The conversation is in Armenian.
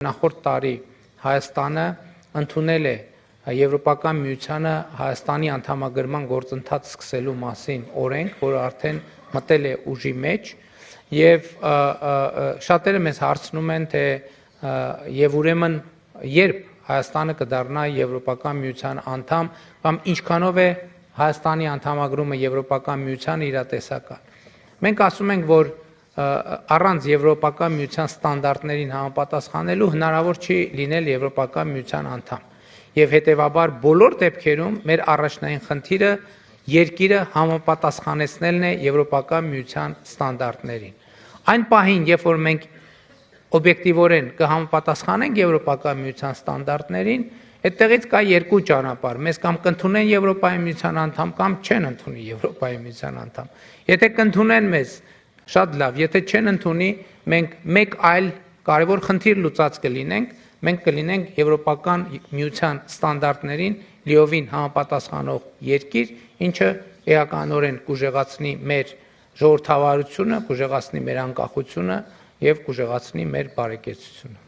Նախորդ տարի Հայաստանը ընդունել է Եվրոպական միությանը Հայաստանի անդամագրման գործընթաց սկսելու մասին օրենք, որը արդեն մտել է ուժի մեջ, եւ շատերը մեզ հարցնում են, թե եւ ուրեմն երբ Հայաստանը կդառնա Եվրոպական միության անդամ կամ ինչքանով է Հայաստանի անդամագրումը Եվրոպական միության իրատեսական։ Մենք ասում ենք, որ առանց Եվրոպական միության ստանդարտներին համապատասխանելու հնարավոր չի լինել Եվրոպական միության անդամ։ Եվ հետևաբար բոլոր դեպքերում մեր առաջնային խնդիրը երկիրը համապատասխանեցնելն է Եվրոպական միության ստանդարտներին։ Այն պահին, երբ որ մենք օբյեկտիվորեն կհամապատասխանենք Եվրոպական միության ստանդարտներին, այդտեղից կա երկու ճանապարհ։ Մեզ կամ կընդունեն Եվրոպայի միության անդամ, կամ չեն ընդունի Եվրոպայի միության անդամ։ Եթե կընդունեն մեզ, շատ լավ, եթե չեն ընդունի, մենք մեկ այլ կարևոր խնդիր լուծած կլինենք, մենք կլինենք Եվրոպական միության ստանդարտներին լիովին համապատասխանող երկիր, ինչը էականորեն կուժեղացնի մեր ժողովրդավարությունը, կուժեղացնի մեր անկախությունը եւ կուժեղացնի մեր բարեկեցությունը։